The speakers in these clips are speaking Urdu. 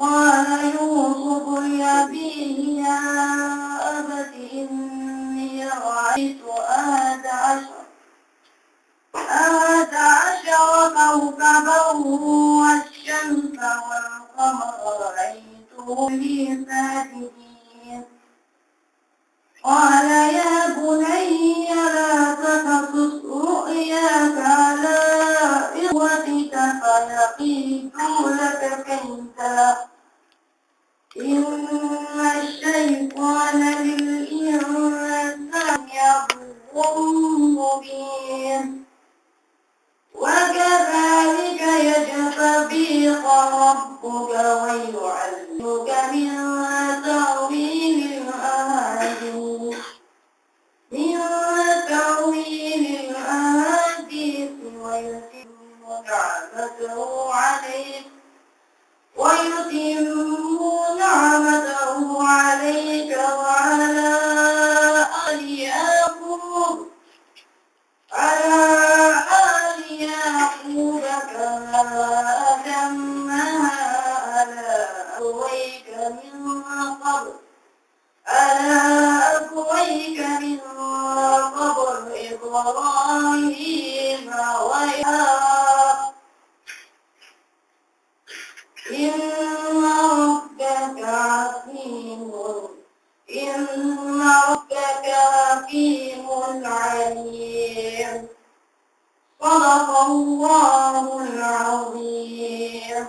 قال يوسف لأبيه يا أبت إني رأيت أحد عشر كوكبا والشمس والقمر رأيتهم لي ساجدين قال يا بني لا تقصص رؤياك على إخوتك فيكيدوا لك كيدا إن الشيطان للإنسان عدو مبين وكذلك يجتبيك ربك ويعلمك من تأويل الأحاديث ويتم نعمته عليك وعلى آل يعقوب كما أتمها على أبويك من قبل إبراهيم وإسحاق إن ربك حكيم عليم صدق الله العظيم.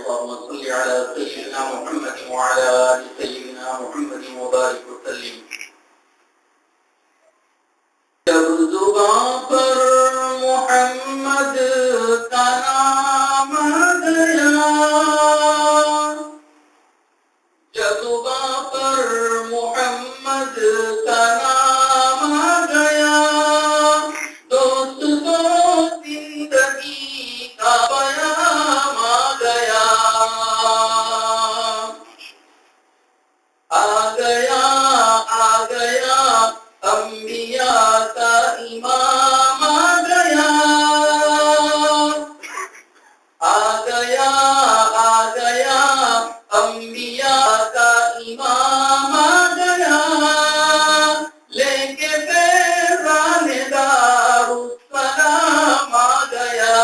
اللهم صل على سيدنا محمد وعلى آل سيدنا محمد وبارك وسلم. جب زبان پر محمد کا نام گیا، جب زبان پر محمد کا نام گیا، دوست کو زندگی کا پیام آ گیا انبیاء کا امام آ گیا انبیاء کا امام آ گیا، لے کے فیضان دارالسلام آ گیا،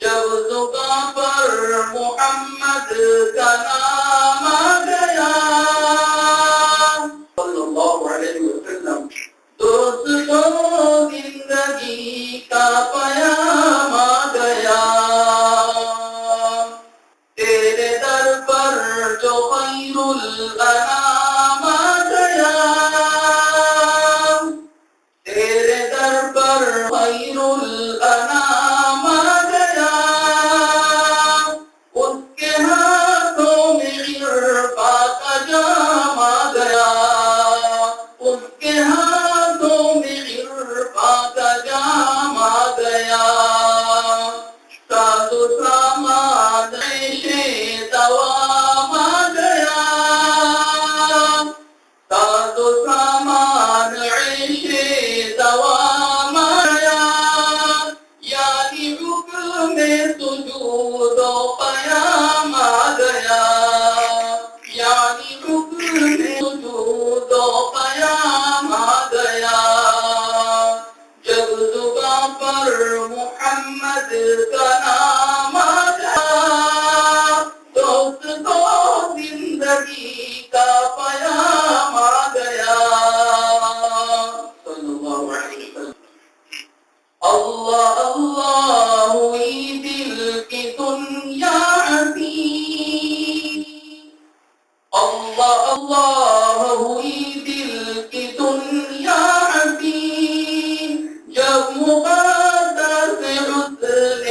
جب زبان پر محمد کا نام آ گیا صلی اللہ علیہ وسلم، دوست کو زندگی کا پیام آ گیا، تیرے در پر جو خیر الانام آ گیا، تیرے در پر خیر الانام آ گیا، اس کے ہاتھوں میں عرفا کا جام آ گیا، اس کے ہاتھوں میں عرفا کا جام آ گیا، ساز و سامان عیش دوام آ گیا، ساز و سامان عیش دوام آ گیا، یعنی حکم سجود و قیام آ گیا، یعنی حکم سجود و قیام آ گیا، جب زبان پر محمد کا نام آ گیا، دوست کو زندگی کا پیام آ گیا صلی اللہ علیہ وسلم. اللہ اللہ ہوئی دل کی دنیا عظیم، اللہ اللہ ہوئی دل کی دنیا عظیم، جب مقدس حسن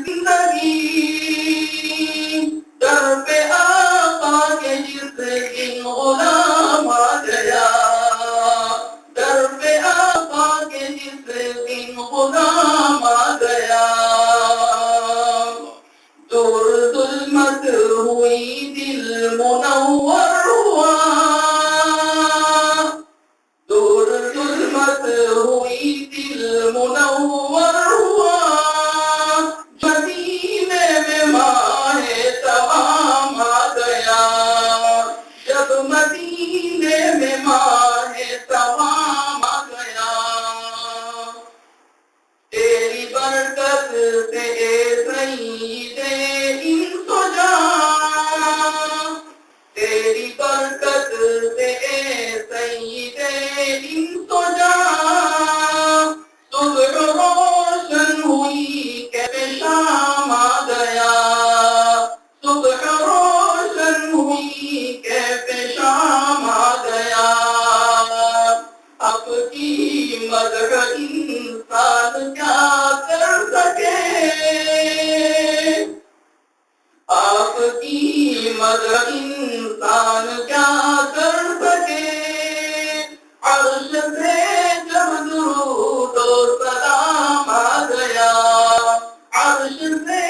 زندگی در پہ آقا کے جس دن غلام آ گیا در پہ آقا کے جس دن غلام آ گیا دور ظلمت ہوئی دل منور ہوا دور ظلمت ہوئی دل منور ہوا مدینے میں ماہ تمام آ گیا جب مدینے میں ماہ تمام آ گیا تیری برکت سے اے سید انس و جان تیری برکت سے اے سید انس و جان صبح روشن ہوئی کہ شام آ گیا صبح روشن ہوئی کہ شام آ گیا اب کی مدح انسان کیا کر سکے آپ کی مدح انسان کیا کر سکے عرش سے جب درود و سلام آ گیا عرش سے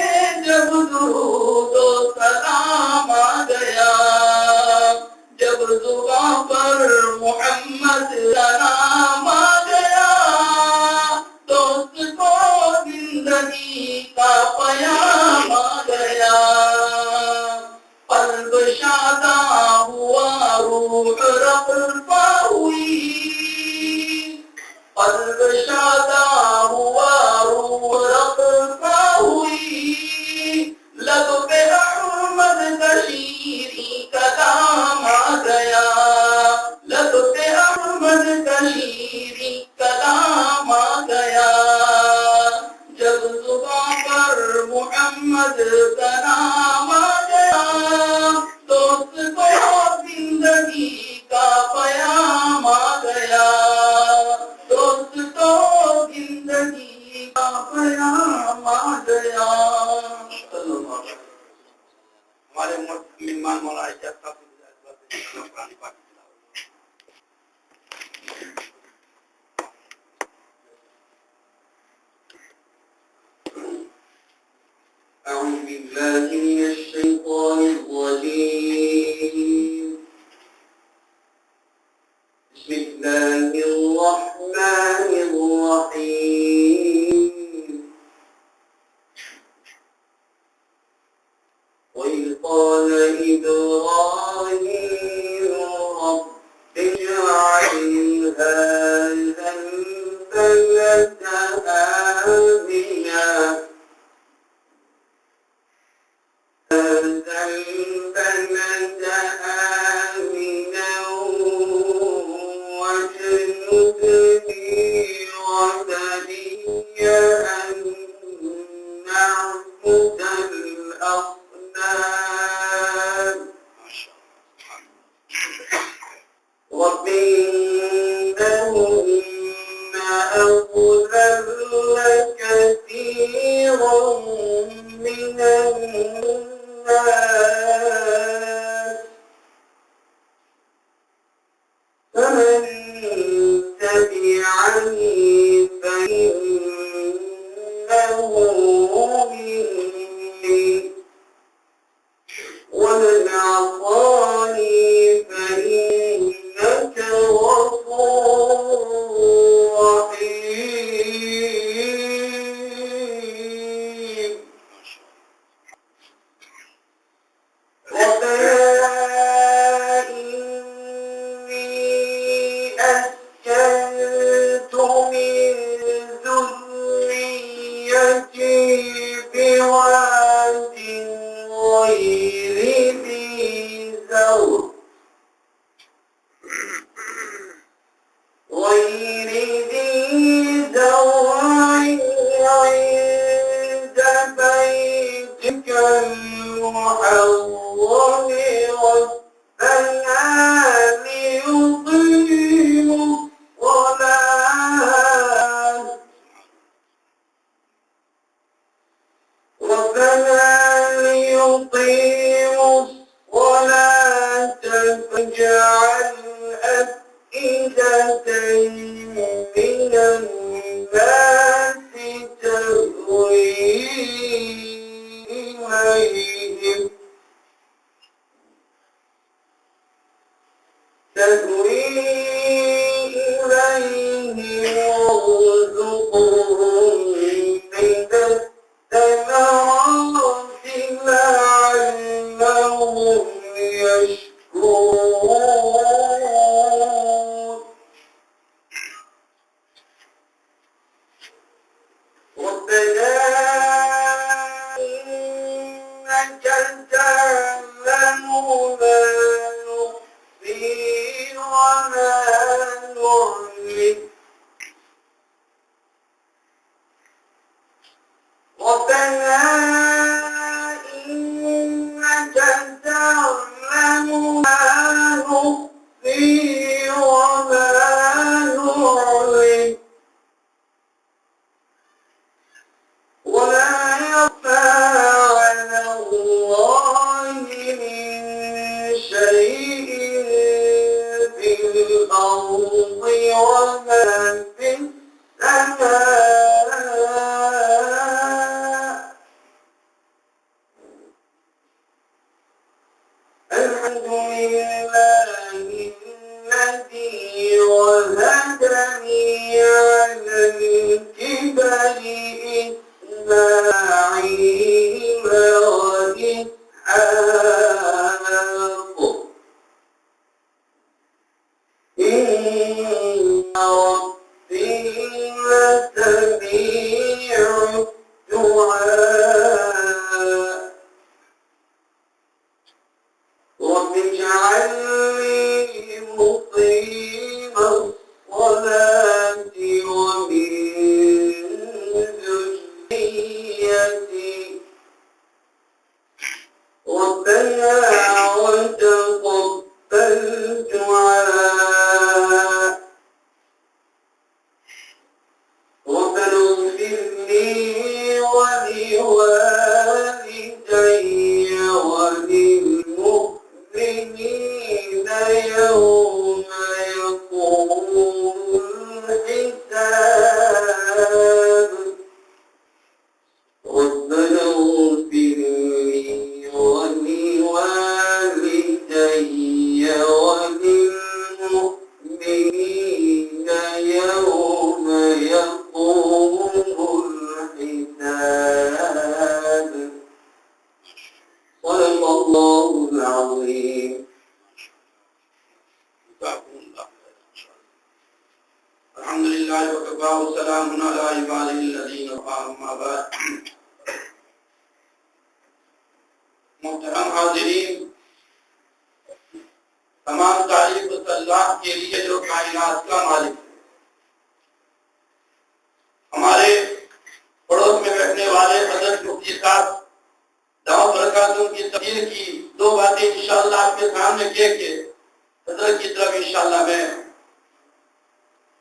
جب درود و سلام آ گیا جب زباں پر محمد کا نام آ گیا دوست کو زندگی کا پیام آ گیا قلب شادہ ہوا روح رقصہ ہوئی قلب شادہ ہوا روح رقصہ ہوئی لب پہ احمد کا شیریں کلام آ گیا لب پہ احمد کا شیریں کلام آ گیا جب زباں پر محمد کا نام آ گیا دوست کو زندگی کا پیام آ گیا دوست کو زندگی کا پیام آ گیا ہمارے مہمان مولانا صاحب قرآن پاک أعوذ بالله من الشيطان الرجيم بسم الله الرحمن الرحيم وإذ قال إبراهيم رب اجعل هذا البلد آمنا هذا البلد آمنا واجنبني وبني أن نعبد الأصنام رب إنهن أضللن كثيرا من الناس فمن تبعني فإنه مني ومن عصاني فإنك غفور رحيم ربنا إني أسكنت من ذريتي بواد غير ذي زرع عند بيتك المحرم ربنا ليقيموا الصلاة ربنا ليقيموا الصلاة فاجعل أفئدة من الناس تهوي إليهم وارزقهم من الثمرات لعلهم يشكرون ربنا إنك تعلم ما نخفي وما نعلن ربنا إنك تعلم ما نخفي وما نعلن ولا يخفى على الله من شيء في الأرض وما في السماء الحمد لله الذي وهدني على الكبر إسماعيل وإسحاق إن ربي لسميع الدعاء رب اجعلني مقيم الصلاة ومن ذريتي ربنا وتقبل دعاء ربنا اغفر لي ولوالدي وللمؤمنين يوم يقوم الحساب ربنا اغفر لي ولوالدي وللمؤمنين يوم يقوم الحساب صدق الله العظيم. الحمد لله وكفى وسلام على عباده الذين أما بعد. محترم حاضرین، تمام تعریف اس اللہ کے لیے جو کائنات کا مالک ہے. ہمارے پڑوس میں بیٹھنے والے حضرت مفتی صاحب دعوت برکاتوں کی تقریر کی دو باتیں انشاءاللہ آپ کے سامنے کہہ کے حضرت کی طرف انشاءاللہ میں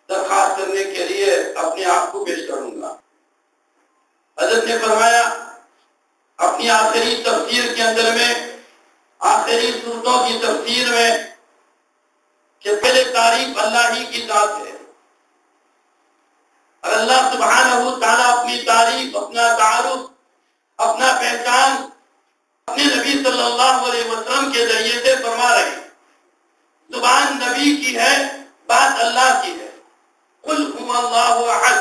درخواست کرنے کے لیے اپنے آپ کو پیش کروں گا. حضرت نے فرمایا اپنی آخری تفسیر کے اندر میں، آخری صورتوں کی تفسیر میں، کہ پہلے تعریف اللہ ہی کی ذات ہے، اور اللہ سبحانہ تعالیٰ اپنی تعریف، اپنا تعارف، اپنا پہچان اپنے نبی صلی اللہ علیہ وسلم کے ذریعے سے فرما رہے ہیں. زبان نبی کی ہے، بات اللہ کی ہے. قل هو اللہ احد،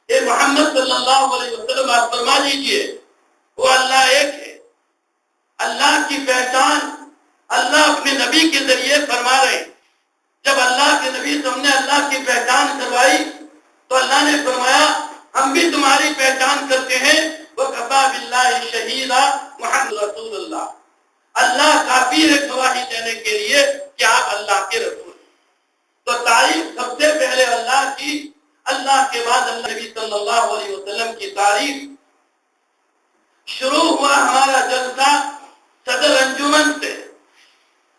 اے محمد صلی اللہ علیہ وسلم آپ فرما دیجئے وہ اللہ ایک ہے. اللہ کی پہچان اللہ اپنے نبی کے ذریعے فرما رہے ہیں. جب اللہ کے نبی سے ہم نے اللہ کی پہچان کروائی تو اللہ نے فرمایا ہم بھی تمہاری پہچان کرتے ہیں. وَكَفَى بِاللَّهِ شَهِيدًا محمد رسول اللہ، اللہ کافی ہے گواہی دینے کے لیے کہ آپ اللہ کے رسول ہیں. تو تعریف سب سے پہلے اللہ کی، اللہ کے بعد اللہ نبی صلی اللہ علیہ وسلم کی تعریف. شروع ہوا ہمارا جلسہ صدر انجمن سے.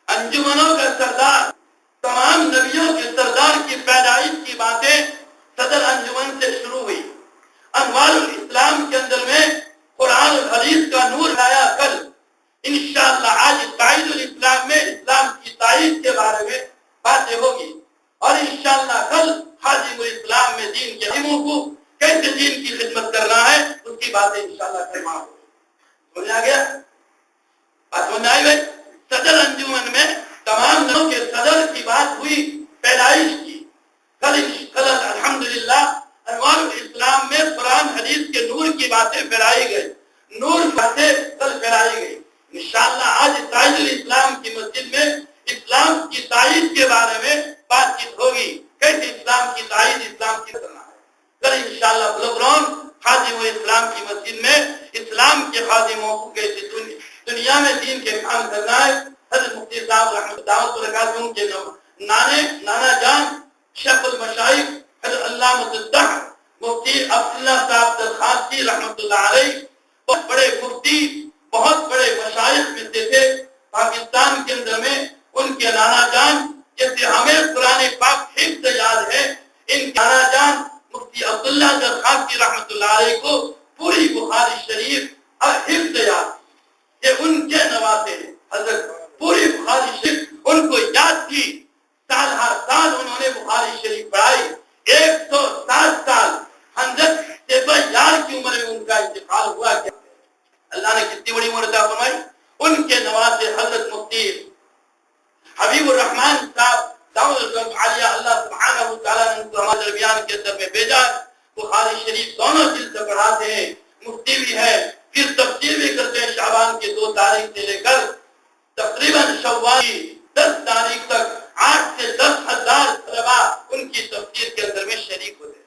انجمنوں کا سردار، تمام نبیوں کے سردار کی پیدائش کی باتیں صدر انجمن سے شروع ہوئی. انوار الاسلام کے اندر میں قرآن اور حدیث جس کا نور لایا کل انشاءاللہ آج تائید الاسلام میں اسلام کی تائید کے بارے میں باتیں ہوگی، اور انشاءاللہ کل خادم الاسلام میں دین کے علموں کو کیسے دین کی خدمت کرنا ہے اس کی باتیں انشاءاللہ کرنا ہوگی۔ سمجھ آ گیا؟ بات سمجھ آئی بھائی؟ صدر انجمن میں تمام لوگوں کے صدر کی بات ہوئی پیدائش کی، کل الحمدللہ انوار الاسلام میں قرآن حدیث کے نور کی باتیں پھیلائی گئی، نور باتیں کل پھیلائی گئی۔ انشاءاللہ آج تائید الاسلام کی مسجد میں اسلام کی تائید کے بارے میں بات چیت ہوگی، کیسے اسلام کی تائید اسلام کی کرنا ہے۔ کل انشاءاللہ بلوگرام خادم اسلام کی مسجد میں اسلام کے خادموں کو کیسے دنیا میں دین کے کام کرنا ہے، حضرت مفتی صاحب رحمۃ اللہ وبرکاتہ کے نانا جان شیخ المشائخ حضرت علامہ الدہر مفتی عبداللہ صاحب درخواستی رحمۃ اللہ علیہ، بہت بڑے مفتی، بہت بڑے مشائخ میں سے تھے پاکستان کے اندر میں۔ ان کے نانا جان جیسے ہمیں قرآن پاک حفظ یاد ہے، ان کے نانا جان مفتی عبداللہ درخواستی رحمۃ اللہ علیہ کو پوری بخاری شریف حفظ یاد، یہ ان کے نواسے ہیں۔ حضرت پوری بخاری شریف ان کو یاد تھی، سال ہر سال انہوں نے بخاری شریف پڑھائی۔ 107 سال 107 یار کی عمر میں ان کا انتقال ہوا۔ کیا اللہ نے کتنی بڑی عمر عطا فرمائی۔ ان کے نواسے حضرت مفتی حبیب الرحمان صاحب دعوت عالیہ، اللہ سبحانہ وتعالیٰ نے ان کو ہمارے درمیان کے اندر میں بھیجا۔ بخاری شریف دونوں جلد سے پڑھاتے ہیں، مفتی بھی ہے، پھر تفسیر بھی کرتے ہیں۔ شعبان کی 2 تاریخ سے لے کر تقریباً شوال کی 10 تاریخ تک 8 سے 10,000 طلباء ان کی تفسیر کے اندر میں شریک ہوتے ہیں۔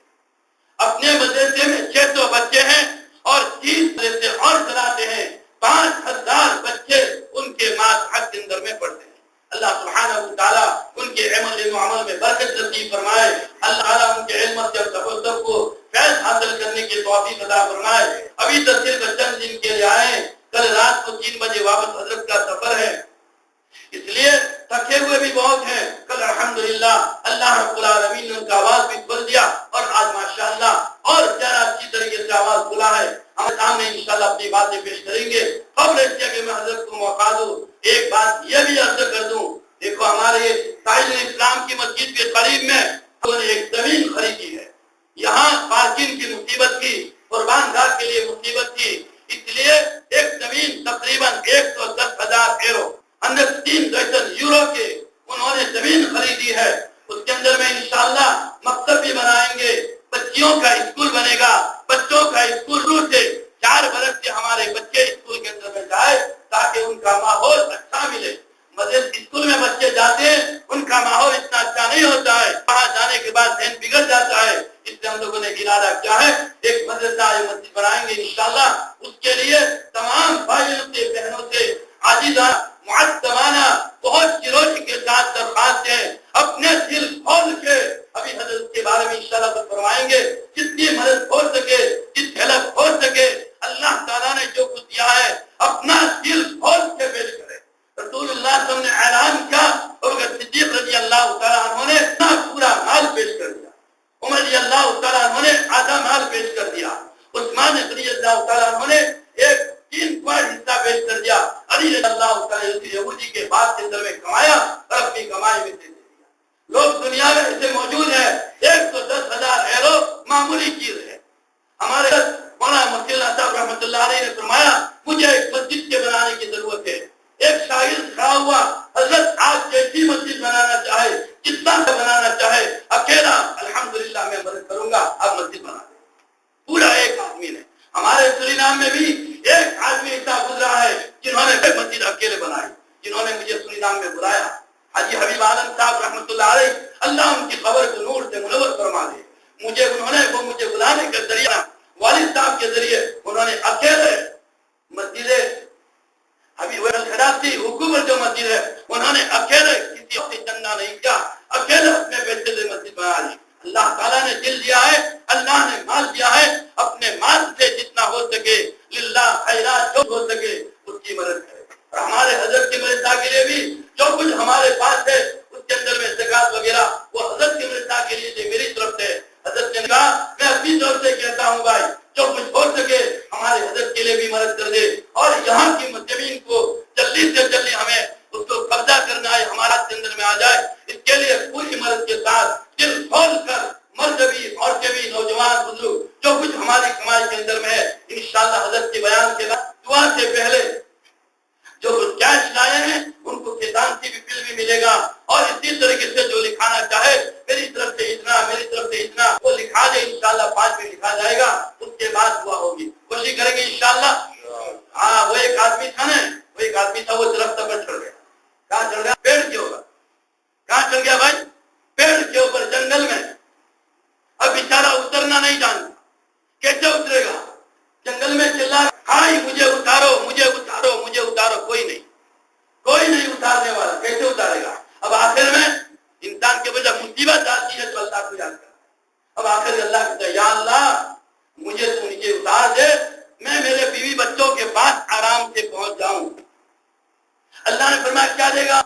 اپنے مدرسے میں 600 بچے ہیں اور 30 مدرسے اور چلاتے ہیں، 5,000 بچے ان کے ماتحت کے اندر میں پڑھتے ہیں۔ اللہ سبحانہ وتعالیٰ ان کے علم و عمل میں برکت نصیب فرمائے۔ اللہ تعالیٰ ان کے علم سے تفضل کو فیض حاصل کرنے کی توفیق عطا فرمائے۔ ابھی تک صرف چند دن کے لیے آئے، کل رات کو 3 بجے واپس حضرت کا سفر ہے، اس لیے تھکے ہوئے بھی بہت ہیں۔ کل الحمدللہ اللہ رب العالمین نے ان کا آواز بھی کھول دیا، اور آج ماشاءاللہ اور زیادہ اچھی طریقے سے آواز کھلا ہے۔ ہم سامنے انشاءاللہ اپنی باتیں پیش کریں گے۔ قبل اس کہ میں حضرت کو موقع دوں، ایک بات یہ بھی عرض کر دوں، دیکھو ہمارے تائید الاسلام کی مسجد کے قریب میں انہوں نے ایک زمین خریدی ہے۔ یہاں پارکنگ کی مصیبت تھی، قربان گاہ کے لیے مصیبت تھی، اس لیے ایک زمین تقریباً 110,000 یورو 3 یورو کے انہوں نے زمین خریدی ہے۔ اس کے اندر میں انشاءاللہ مکتب بھی بنائیں گے، بچیوں کا اسکول بنے گا، بچوں کا اسکول شروع سے 4 برس سے ہمارے بچے اسکول کے اندر میں جائے تاکہ ان کا ماحول اچھا ملے۔ مدرسے اسکول میں بچے جاتے ہیں، ان کا ماحول اتنا اچھا نہیں ہوتا ہے، وہاں جانے کے بعد ذہن بگڑ جاتا ہے۔ اس لیے ہم لوگوں نے ارادہ کیا ہے، ایک مدرسہ مسجد بنائیں گے انشاءاللہ۔ اس کے لیے تمام بھائیوں سے بہنوں سے عاجزانہ معدبانہ بہت چروٹی کے ساتھ درخواست ہے، اپنے دل کھول کے ابھی حضرت کے بارے میں انشاءاللہ تو فرمائیں گے، جتنی مدد ہو سکے، جس ہیلپ ہو سکے، اللہ تعالیٰ نے جو کچھ دیا ہے اپنا دل کھول کے پیش کرے۔ رسول اللہ صلی اللہ علیہ وسلم نے اعلان کیا، اور صدیق رضی اللہ تعالیٰ عنہ نے اپنا پورا مال پیش کر دیا، عمر رضی اللہ تعالیٰ عنہ نے آدھا مال پیش کر دیا، عثمان رضی اللہ تعالیٰ عنہ نے ایک 3 حصہ پیش کر دیا، علی رضی اللہ تعالیٰ یہودی کے بعد کے اندر میں کمایا اور اپنی کمائی میں دے دیا۔ لوگ دنیا میں ایسے موجود ہیں، 110,000 یورو معمولی چیز ہے۔ ہمارے مولانا مفتی صاحب رحمۃ اللہ علیہ نے فرمایا مجھے ایک مسجد کے بنانے کی ضرورت ہے۔ ایک شاگرد کھڑا ہوا، حضرت آپ جیسی مسجد بنانا چاہے، جتنا سے بنانا چاہے، اکیلا الحمدللہ میں مدد کروں گا، آپ مسجد بنا دیں۔ پورا ایک آدمی نے، ہمارے سورینام میں بھی ایک آدمی ایسا گزرا ہے جنہوں نے مسجد اکیلے بنائی، جنہوں نے مجھے سورینام میں بلایا۔ حاجی حبیب عالم صاحب رحمۃ اللہ علیہ، اللہ ان کی قبر کو نور سے منور فرما دے۔ مجھے بلانے کا ذریعہ والد صاحب کے ذریعے انہوں نے اکیلے مسجد حبیب الخراسی حکومت جو مسجد ہے انہوں نے اکیلے کسی اور سے چندہ نہیں کیا، اکیلے اپنے پیسے سے مسجد بنا لی۔ اللہ تعالیٰ نے دل دیا ہے، اللہ نے مال دیا ہے، اپنے مال سے جتنا ہو سکے للہ خیرات جو ہو سکے اس کی مدد کرے۔ اور ہمارے حضرت کی مدد کے لیے بھی جو کچھ ہمارے پاس ہے اس کے اندر میں زکات وغیرہ وہ حضرت کی مدد کے لیے میری طرف سے۔ حضرت نے کہا میں اپنی طرف سے کہتا ہوں بھائی جو کچھ ہو سکے ہمارے حضرت کے لیے بھی مدد کر دے اور یہاں کی زمین کو جلدی سے جلدی ہمیں اس کو قبضہ کرنا ہے ہمارا کے اندر میں آ جائے. اس کے لیے پوری مدد کے ساتھ دل کھول کر مرد بھی عورتیں بھی نوجوان بزرگ جو کچھ ہماری کمائی کے اندر میں ہے انشاءاللہ حضرت کے بیان کے بعد دعا سے پہلے جو کیش لائے ہیں ان کو کسان کی بھی بل بھی ملے گا اور اسی طریقے سے جو لکھانا چاہے میری طرف سے اتنا میری طرف سے اتنا وہ لکھا دے انشاءاللہ 5 میں لکھا جائے گا. اس کے بعد دعا ہوگی کوشش کریں گے انشاءاللہ. ہاں وہ ایک آدمی تھا نا وہ ایک آدمی تھا وہ درخت پر چڑھ گیا. کہاں چڑھ گیا؟ پیڑ کے اوپر. کہاں چڑھ گیا بھائی؟ پیڑ کے اوپر جنگل میں. اب بیچارہ اترنا نہیں جانتا. کیسے اترے گا؟ جنگل میں چلا ہائی مجھے اتارو مجھے اتارو مجھے اتارو. کوئی نہیں اتارنے والا. کیسے اتارے گا؟ اب آخر میں انسان کے وجہ مصیبت آتی ہے تو اللہ کو یاد کرتا. اب آخر اللہ کہتا ہے یا اللہ مجھے تو نیچے اتار دے میں میرے بیوی بچوں کے پاس آرام سے پہنچ جاؤں. اللہ نے فرمایا کیا دے گا؟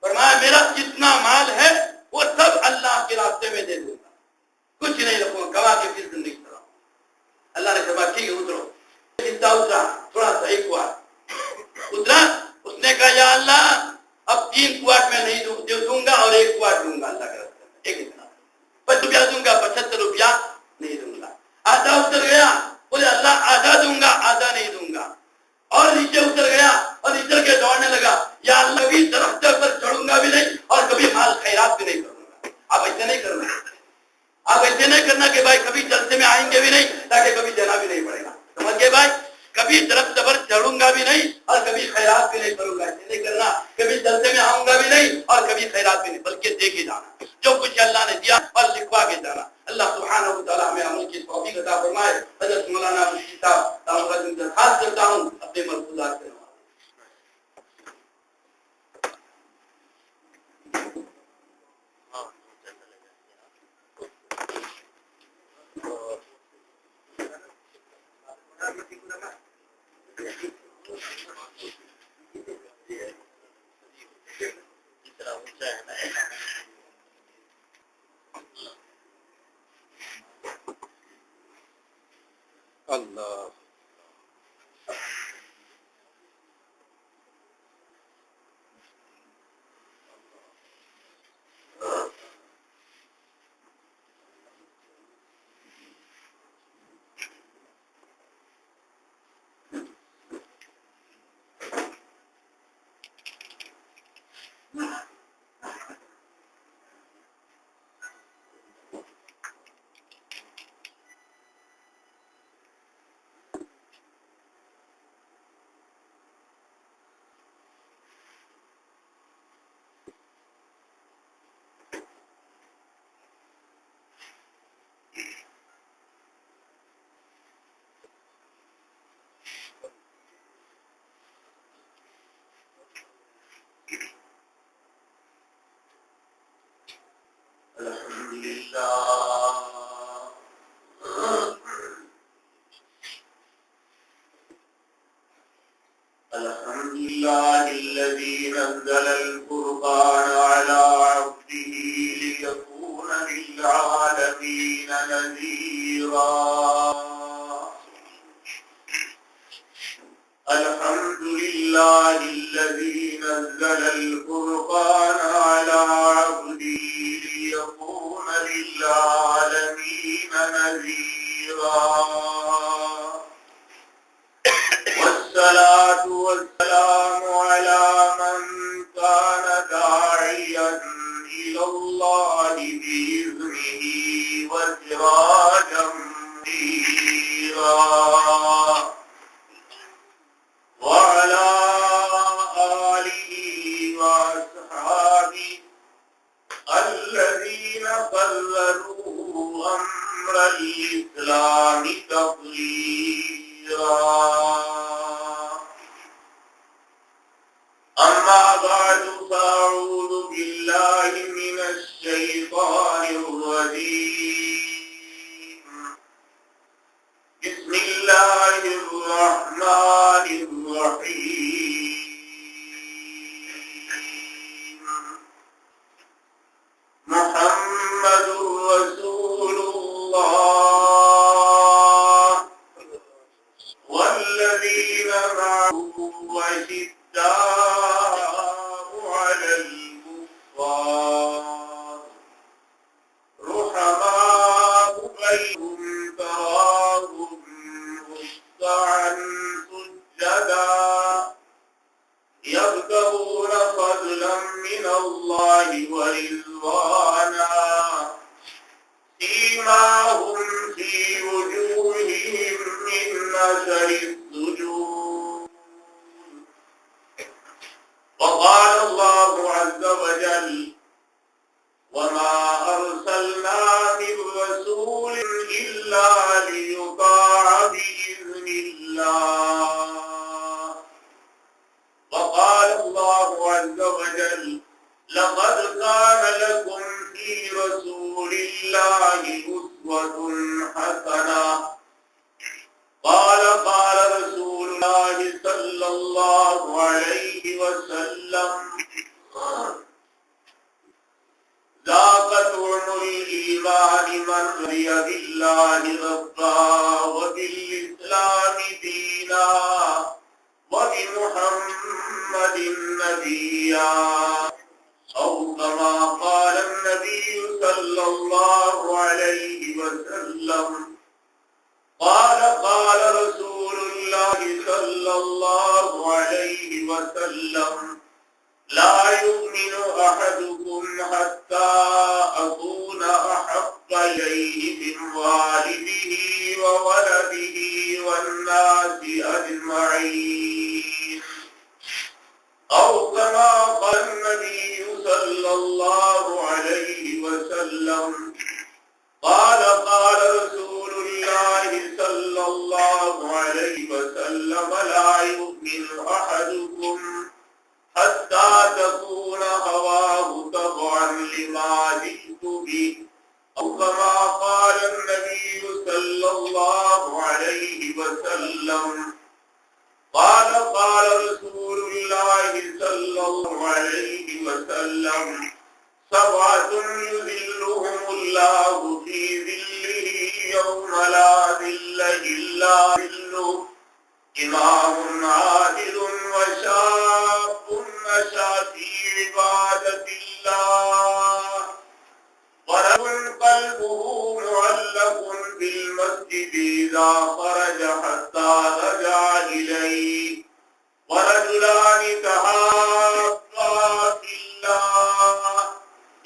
فرمایا میرا جتنا مال ہے وہ سب اللہ کے راستے میں دے دوں گا. کچھ نہیں رکھوں گا کما کے پھر زندگی چلاؤں. اللہ نے فرمایا ٹھیک ہے اترو. اترا تھوڑا سا ایک کوارٹ اترا. اس نے کہا یا اللہ اب 3 کوارٹ میں نہیں دوں گا اور 1 کوارٹ دوں گا اللہ کے راستے میں. ایک اتنا 5 روپیہ دوں گا 75 روپیہ نہیں دوں گا. آدھا اتر گیا بولے اللہ آدھا دوں گا آدھا نہیں دوں گا. اور نیچے اتر گیا اور اتر کے دوڑنے لگا یا اللہ کبھی درخت پر چڑھوں گا بھی نہیں اور کبھی مال خیرات بھی نہیں کروں گا. آپ ایسے نہیں کرنا. آپ ایسے نہیں کرنا کہ بھائی کبھی جلسے میں آئیں گے بھی نہیں تاکہ کبھی دینا بھی نہیں پڑے گا. سمجھ گئے بھائی؟ کبھی درخت پر چڑھوں گا بھی نہیں اور کبھی خیرات بھی نہیں کروں گا. ایسے نہیں کرنا. کبھی جلسے میں آؤں گا بھی نہیں اور کبھی خیرات بھی نہیں بلکہ دے کے جانا جو کچھ اللہ نے دیا اور لکھوا کے جانا. اللہ سبحانہ و تعالی ہمیں عمل کی توفیق عطا فرمائے. حضرت مولانا مفتی صاحب درخواست کرتا ہوں اپنے ملفوظات سے. اللہ الحمد لله الذي نزل الفرقان على عبده ليكون للعالمين نذيرا. الحمد لله الذي نزل الفرقان على عبده ليكون للعالمين نذيرا. والصلاة والسلام على من كان داعيا إلى الله بإذنه وسراجا منيرا. وعلى آله وأصحابه الذين قرروا أمر الإسلام تقريرا. أما بعد فأعوذ بالله من الشيطان الرجيم. بسم الله الرحمن الرحيم. محمد رسول الله والذين معه وشداء على الكفار رحماء بينهم تراهم ركعا سجدا يبتغون فضلا من الله ورضوانا سيماهم في وجوههم من أثر السجود وقال الله عز وجل وما أرسلنا من رسول إلا ليطاع بإذن الله وقال الله عز وجل لقد كان لكم في رسول الله أسوة حسنة قال رسول الله صلى الله عليه وسلم ذاق طعم الإيمان من رضي بالله ربا وبالإسلام دينا وبمحمد نبيا أو كما قال النبي صلى الله عليه وسلم قال رسول الله صلى الله عليه وسلم لا يؤمن أحدكم حتى أكون أحب إليه من والده وولده والناس أجمعين أو كما قال النبي صلى الله عليه وسلم قال رسول الله صلى الله عليه وسلم لا يؤمن أحدكم حتى تكون هواه تبعا لما جئت به أو كما قال النبي صلى الله عليه وسلم قال رسول الله صلى الله عليه وسلم سبعة يذلهم الله في ظله يوم لا ظل إلا ظله إمام عادل وشاب نشأ في عبادة الله ورجل قلبه معلق بالمسجد إذا خرج حتى رجع إليه ورجلان تحابا في الله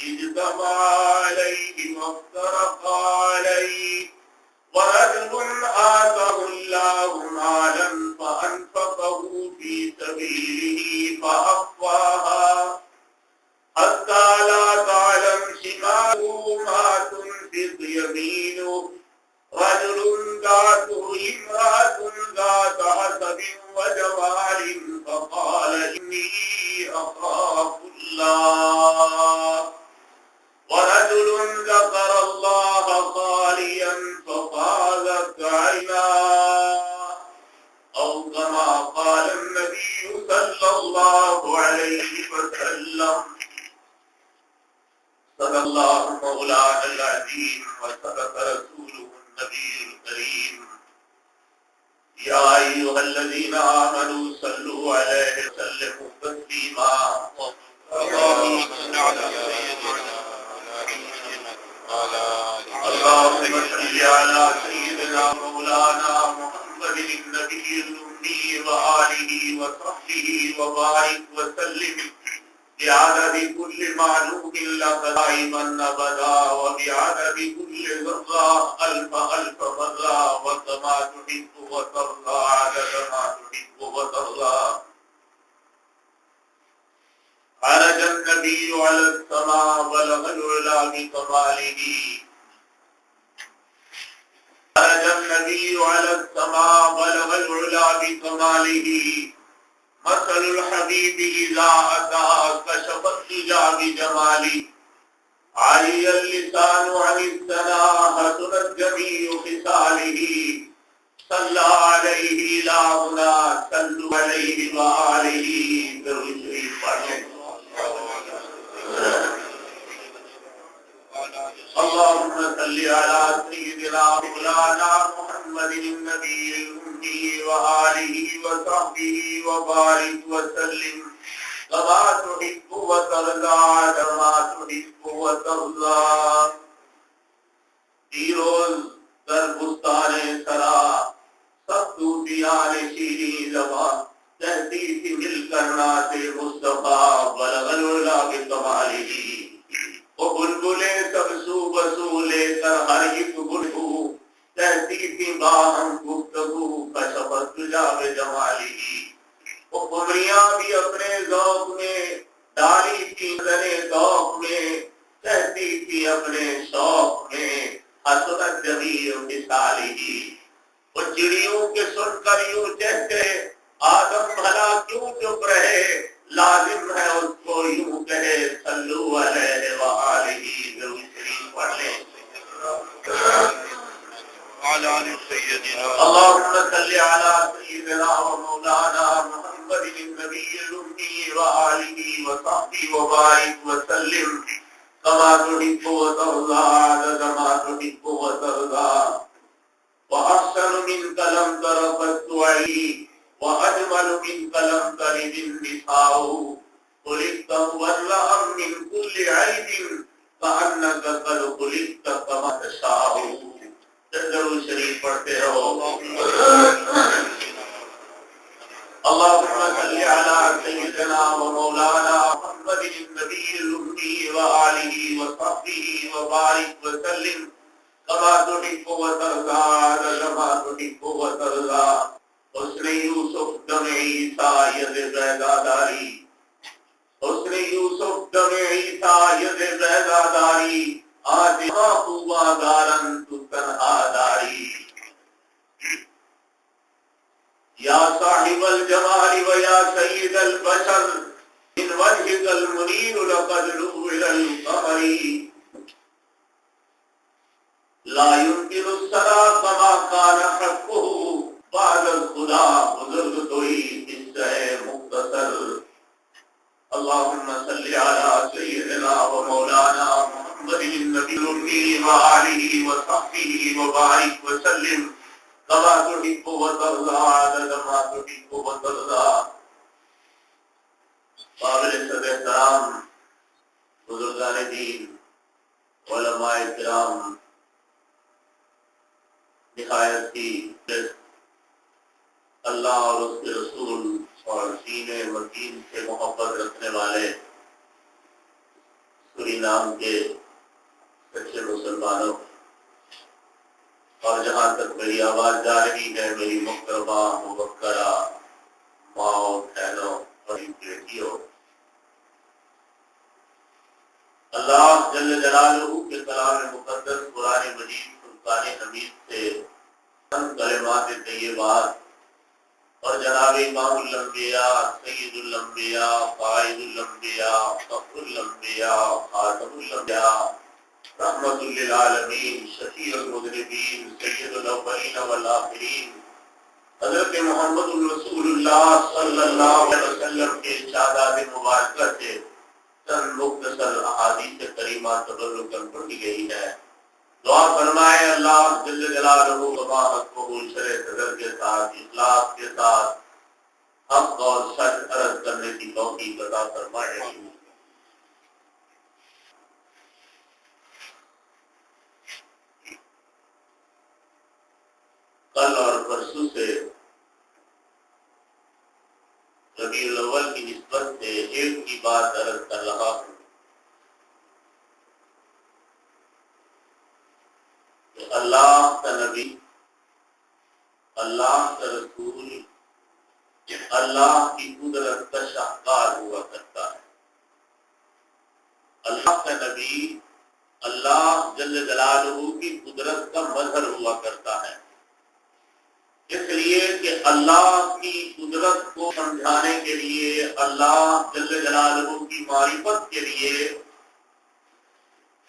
اجتمعا عليه وافترقا عليه ورجل آتاه الله مالا فأنفقه في سبيله فأخفاها حتى لا تعلم شماله ما تنفق يمينه رجل دعته امرأة ذات حسب وجمال فقال إني أخاف الله ورجل ذكر الله خاليا ففاضت عيناه أو كما قال النبي صلى الله عليه وسلم صدق الله مولانا العظيم وصدق رسوله النبي الكريم يا أيها الذين آمنوا صلوا عليه وسلموا تسليما اللهم صل على سيدنا مولانا محمد النبي الأمي وآله وصحبه وبارك وسلم بعدد كل معلوم لك دائما أبدا وبعدد كل ذرة ألف مرة وكما تحب وترضى عدد ما تحب وترضى عرج النبي على السماء بلغ العلا بكماله عرج النبي على السماء بلغ العلا بكماله مثل الحبيب إذا أتى كشف الدجى بجماله علي اللسان عن الثناء حسنت جميع خصاله صلى عليه إلهنا صلوا عليه وآله بالرسل اللهم صل على سيدنا مولانا محمد النبي الأمي وآله وصحبه وصحبه وبارك وسلم كما تحب وترضى كما تحب وترضى. پیروز در بستان سرا سب دوتیاں شیریں زباں کہتی تھی مل کر نعت مصطفیٰ بلغ العلا بکمالہ. وہ بلبلیں سب سو بسو لے کر ہر ایک گلبو کہتی تھی باہم گفتگو کشفت تجا بجمالہ. وہ قمریاں بھی اپنے ذوق میں ڈالی تھی زنے ذوق میں کہتی تھی اپنے شوق میں حسنت جمیع مثالہ. وہ چڑیوں کے سن کر یوں کہتے آدم بھلا کیوں چپ رہے لازم ہے اس کو یوں کہے صلو علیہ وآلہ. درود شریف پڑھ لیں. اللهم صل على سيدنا ومولانا محمد النبي الأمي وآله وصحبه وبارك وسلم كما تحب وترضى عدد ما تحب وترضى. وأحسن منك لم تر قط عيني وأجمل منك لم تلد النساء. خلقت مبرأ من كل عيب كأنك قد خلقت كما تشاء. درود شریف پڑھتے رہو. اللهم صل على سيدنا ومولانا محمد النبي الأمي وآله وصحبه وبارك وسلم كما تحب وترضى عدد ما تحب وترضى. حسن یوسف دم عیسیٰ ید بیضاداری. حسن یوسف دم عیسیٰ ید بیضاداری. آج خوبا دارن تو تنہا داری. یا صاحب الجمال و یا سید البشر من وجهك المنیر لقد نور القمر. لا يمكن الصلاة كما كان حقه بعد الخدا. بزرگ توئی قصہ مختصر. اللهم صل على سيدنا ومولانا محمد النبي الأمي وآله وصحبه وبارك وسلم كما تحب وترضى عدد ما تحب وترضى. قابل صد احترام بزرگان دین علماء کرام نہایت ہی اللہ اور اس کے رسول اور سینے متین سے محبت رکھنے والے سورینام کے سچے مسلمانوں اور جہاں تک میری آواز جا رہی ہے میری محترمہ مبکرہ ماؤں بہنوں اور بیٹیوں، اللہ جل جلالہ کے کلام مقدس قرآن مجید فرقان حمید سے چند کلمات طیبات اور جناب امام الانبیاء سید الانبیاء قائد الانبیاء فخر الانبیاء خاتم الانبیاء رحمت للعالمین شفیع المذنبین سید الاولین والآخرین حضرت محمد رسول اللہ صلی اللہ علیہ وسلم کے ارشادات مبارکہ سے چند مختصر احادیث کریمہ تبرکاً پڑھی گئی ہے. دعا فرمائے اللہ جل جلالہ وبارک قبول شرع صدر کے ساتھ اخلاص کے ساتھ حق اور سچ عرض کرنے کی توفیق عطا فرمائے. کل اور پرسوں سے ربیع الاول کی نسبت سے ایک کی بات عرض کر رہا ہوں کہ اللہ کا نبی، اللہ کا رسول اللہ کی قدرت کا شاہکار ہوا کرتا ہے. اللہ کا نبی اللہ جل جلالہ کی قدرت کا مظہر ہوا کرتا ہے. اس لیے کہ اللہ کی قدرت کو سمجھانے کے لیے، اللہ جل جلالہ کی معرفت کے لیے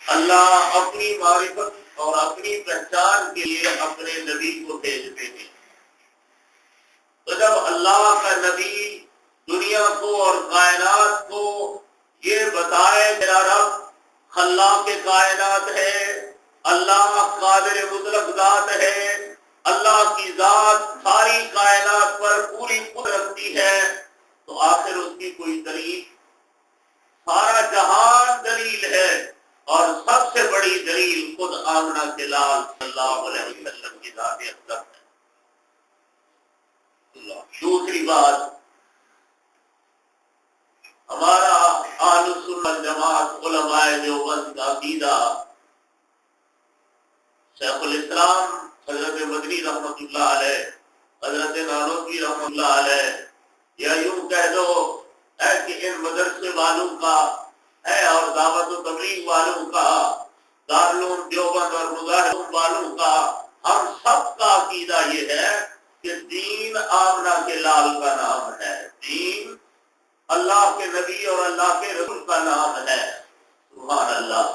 اللہ اپنی معرفت اور اپنی پہچان کے لیے اپنے نبی کو بھیجتے ہیں. تو جب اللہ کا نبی دنیا کو اور کائنات کو یہ بتائے میرا رب خلاق کائنات ہے، اللہ قادر مطلق ذات ہے، اللہ کی ذات ساری کائنات پر پوری قدرت کی کوئی دلیل؟ سارا جہان دلیل ہے، اور سب سے بڑی دلیل خود آمنہ کے لال صلی اللہ علیہ وسلم کی ذات اقدس ہے۔ دوسری بات، ہمارا اہل سنت جماعت علماء دیوبند کا عقیدہ، شیخ الاسلام حضرت مدنی رحمۃ اللہ علیہ، حضرت نانوتوی رحمۃ اللہ علیہ، یا یوں کہہ دو ہے کہ ان مدرسے والوں کا ہے اور دعوت و تبلیغ والوں کا، دارالعلوم دیوبند اور مظاہرین والوں کا، ہم سب کا عقیدہ یہ ہے کہ دین آمنہ کے لال کا نام ہے، دین اللہ کے نبی اور اللہ کے رسول کا نام ہے۔ سبحان اللہ،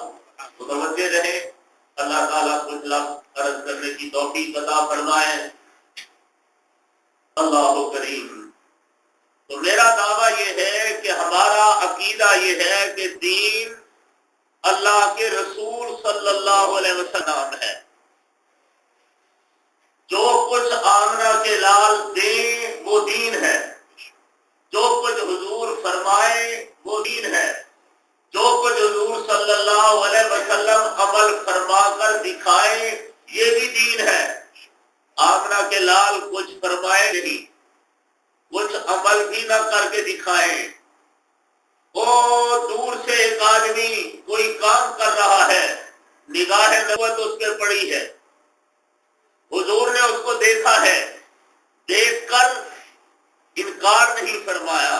متوجہ رہے، اللہ تعالیٰ کچھ لفظ عرض کرنے کی توفیق عطا فرمائے۔ اللہ کریم۔ تو میرا دعویٰ یہ ہے کہ ہمارا عقیدہ یہ ہے کہ دین اللہ کے رسول صلی اللہ علیہ وسلم ہے۔ جو کچھ آمنہ کے لال دیں وہ دین ہے، جو کچھ حضور فرمائے وہ دین ہے، جو کچھ حضور صلی اللہ علیہ وسلم عمل فرما کر دکھائے یہ بھی دین ہے۔ آمنہ کے لال کچھ فرمائے نہیں، کچھ عمل بھی نہ کر کے دکھائیں۔ وہ دور سے ایک آدمی کوئی کام کر رہا ہے، نگاہ نبوت اس پہ پڑی ہے، حضور نے اس کو دیکھا ہے، دیکھ کر انکار نہیں فرمایا،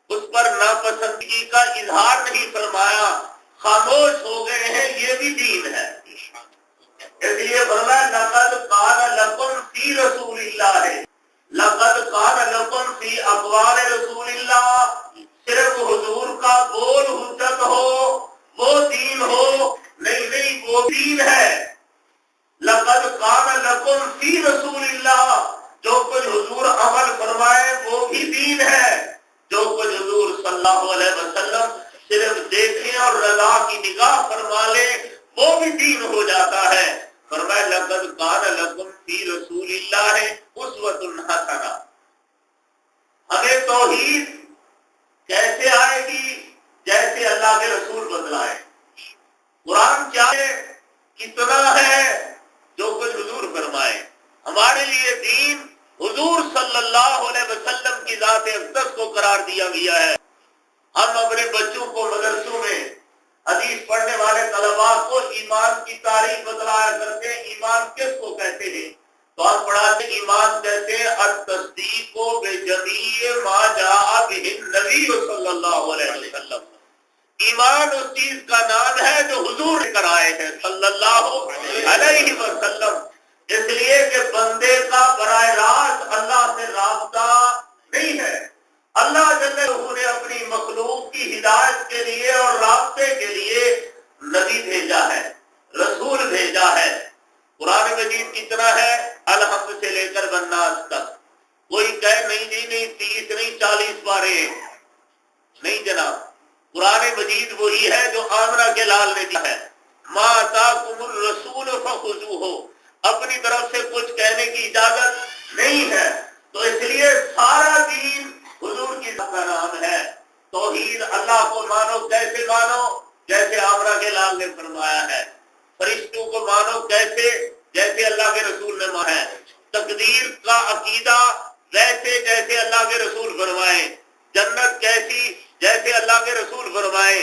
اس پر ناپسندگی کا اظہار نہیں فرمایا، خاموش ہو گئے ہیں، یہ بھی دین ہے۔ اس لیے فرمایا لقد کان لکم فی رسول اللہ، لقد کان لکم فی اقوال رسول اللہ۔ صرف حضور کا بول حجت ہو وہ دین ہو، نہیں وہ دین ہے۔ لقد کان لکم فی رسول اللہ، جو کچھ حضور عمل فرمائے وہ بھی دین ہے، جو کچھ حضور صلی اللہ علیہ وسلم صرف دیکھیں اور رضا کی نگاہ فرما لے وہ بھی دین ہو جاتا ہے۔ فرمایا لقد کان لکم فی رسول اللہ اسوۃ حسنہ۔ ہمیں توحید کیسے آئے گی؟ جیسے اللہ کے رسول بتلائے۔ قرآن کیا ہے، کتنا ہے، جو کچھ حضور فرمائے۔ ہمارے لیے دین حضور صلی اللہ علیہ وسلم کی ذات اقدس کو قرار دیا گیا ہے۔ ہم اپنے بچوں کو مدرسوں میں حدیث پڑھنے والے طلباء کو ایمان کی تعریف بتلایا کرتے ہیں، ایمان کس کو کہتے ہیں؟ تو ہم پڑھاتے ایمان کہتے ہیں التصدیق بجمیع ما جاء بہ النبی صلی اللہ علیہ وسلم۔ ایمان اس چیز کا نام ہے جو حضور لے کر آئے ہیں صلی اللہ علیہ وسلم۔ اس لیے کہ بندے کا براہ راست اللہ سے رابطہ نہیں ہے۔ اللہ جل وعلا نے اپنی مخلوق کی ہدایت کے لیے اور رابطے کے لیے نبی بھیجا ہے، رسول بھیجا ہے۔ قرآن مجید کتنا ہے؟ الحمد سے لے کر والناس تک۔ کوئی کہے نہیں جی نہیں 30 نہیں 40 پارے ہیں، نہیں جناب، قرآن مجید وہی ہے جو آمنہ کے لال نے دیا ہے۔ ما آتاکم الرسول فخذوہ، اپنی طرف سے کچھ کہنے کی اجازت نہیں ہے۔ تو اس لیے سارا دین حضور کی ذات کا نام ہے۔ توحید اللہ کو مانو، کیسے مانو؟ جیسے آمنہ کے لال نے فرمایا ہے۔ فرشتوں کو مانو کیسے؟ جیسے اللہ کے رسول نے مانا ہے۔ تقدیر کا عقیدہ ویسے جیسے اللہ کے رسول فرمائے۔ جنت کیسی؟ جیسے اللہ کے رسول فرمائے۔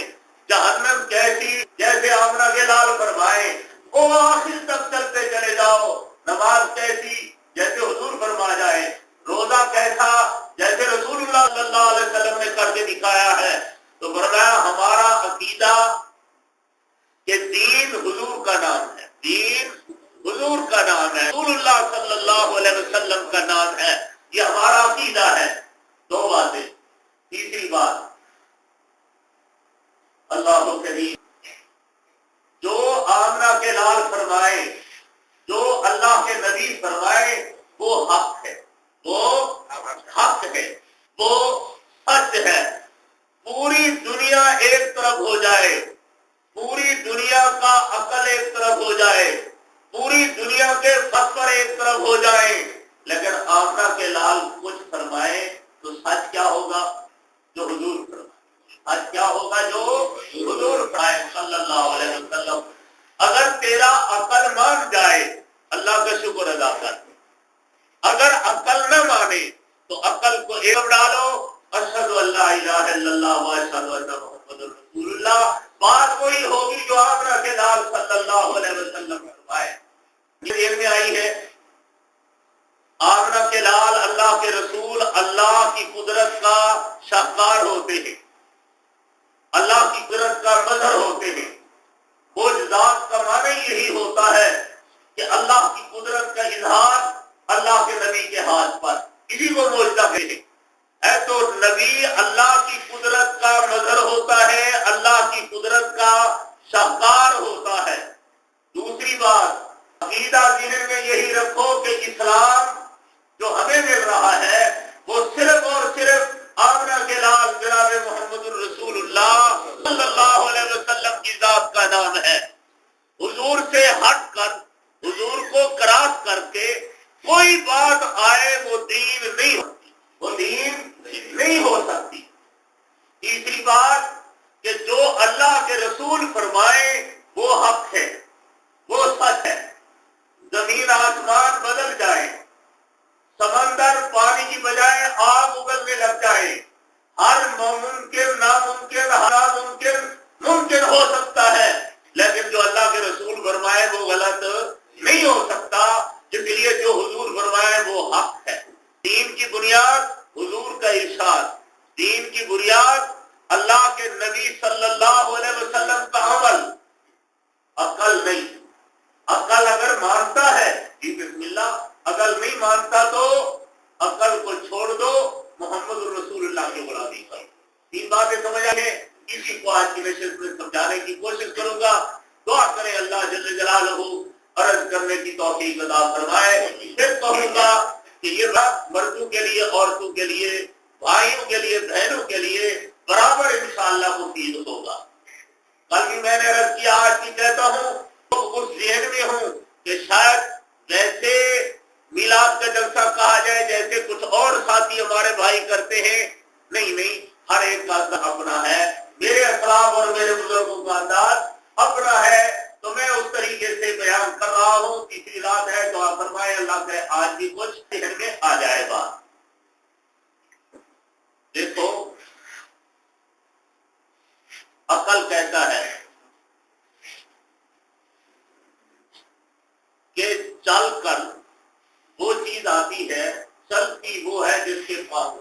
جہنم کیسی؟ جیسے آمنہ کے لال فرمائے۔ او آخر تک چلتے چلے جاؤ۔ نماز کیسی؟ جیسے حضور فرما جائے۔ روزہ کیسا؟ جیسے رسول اللہ صلی اللہ علیہ وسلم نے کر کے دکھایا ہے۔ تو فرمایا ہمارا عقیدہ کہ دین حضور کا نام ہے، دین حضور کا نام ہے، رسول اللہ صلی اللہ علیہ وسلم کا نام ہے، یہ ہمارا عقیدہ ہے۔ دو باتیں۔ تیسری بات، اللہ کریم جو آمنہ کے لال فرمائے، جو اللہ کے نبی فرمائے وہ حق ہے، وہ حق ہے، وہ سچ ہے۔ پوری دنیا ایک طرف ہو جائے، پوری دنیا کا عقل ایک طرف ہو جائے، پوری دنیا کے فکر ایک طرف ہو جائیں، لیکن آمنہ کے لال کچھ فرمائے تو سچ کیا ہوگا؟ جو ڈالو اشہد ان لا الہ الا اللہ و اشہد ان محمد رسول اللہ، بات وہی ہوگی جو آمنہ کے لال صلی اللہ علیہ وسلم نے فرمایا۔ یہ دیر میں آئی ہے آمنہ کے لال اللہ کے رسول اللہ کی قدرت کا شاہکار ہوتے ہیں، اللہ کی قدرت کا مظہر ہوتے ہیں۔ معجزات کا معنی یہی ہوتا ہے کہ اللہ کی قدرت کا اظہار اللہ کے نبی کے ہاتھ پر، اسی کو معجزہ کہتے ہیں۔ ہے تو نبی اللہ کی قدرت کا مظہر ہوتا ہے، اللہ کی قدرت کا شاہکار ہوتا ہے۔ دوسری بات، عقیدہ ذہن میں یہی رکھو کہ اسلام جو ہمیں مل رہا ہے وہ صرف اور صرف آمنہ کے لال جناب محمد الرسول اللہ صلی اللہ علیہ وسلم کی ذات کا نام ہے۔ حضور سے ہٹ کر، حضور کو کراس کر کے کوئی بات آئے وہ دین نہیں ہوتی، وہ دین نہیں ہو سکتی۔ تیسری بات کہ جو اللہ کے رسول فرمائے وہ حق ہے، وہ سچ ہے۔ زمین آسمان بدل جائے، سمندر پانی کی بجائے آگ اگلنے لگ جائے، ہر ممکن ناممکن ناممکن ممکن ہو سکتا ہے، لیکن جو اللہ کے رسول فرمائے وہ غلط نہیں ہو سکتا، اس لیے جو حضور فرمائے وہ حق ہے۔ دین کی بنیاد حضور کا ارشاد، دین کی بنیاد اللہ کے نبی صلی اللہ علیہ وسلم کا عمل، عقل نہیں۔ عقل اگر مانتا ہے جی بسم اللہ، عقل نہیں مانتا تو عقل کو چھوڑ دو، محمد الرسول اللہ کی غلامی کرو۔ تین باتیں سمجھ آئیں، اسی کو آج کی نشست میں سمجھانے کی کوشش کروں گا۔ دعا کریں اللہ جل جلالہ عرض کرنے کی توفیق عطا فرمائے۔ پھر کہوں گا کہ یہ بات مردوں کے لیے، عورتوں کے لیے، بھائیوں کے لیے، بہنوں کے لیے برابر انشاءاللہ مفید ہوگا۔ کل بھی میں نے عرض کیا، آج بھی کہتا ہوں، اس ذہن میں ہوں کہ شاید ویسے میلاد کا جلسہ کہا جائے جیسے کچھ اور ساتھی ہمارے بھائی کرتے ہیں، نہیں، ہر ایک کا اپنا ہے۔ میرے اسلاف اور میرے بزرگوں کا انداز اپنا ہے، تو میں اس طریقے سے بیان کر رہا ہوں۔ تیسری رات ہے، دعا فرمائے اللہ سے آج بھی کچھ ذہن میں آ جائے گا۔ دیکھو، عقل کہتا ہے کہ چل کر وہ چیز آتی ہے، چلتی وہ ہے جس کے پاؤں،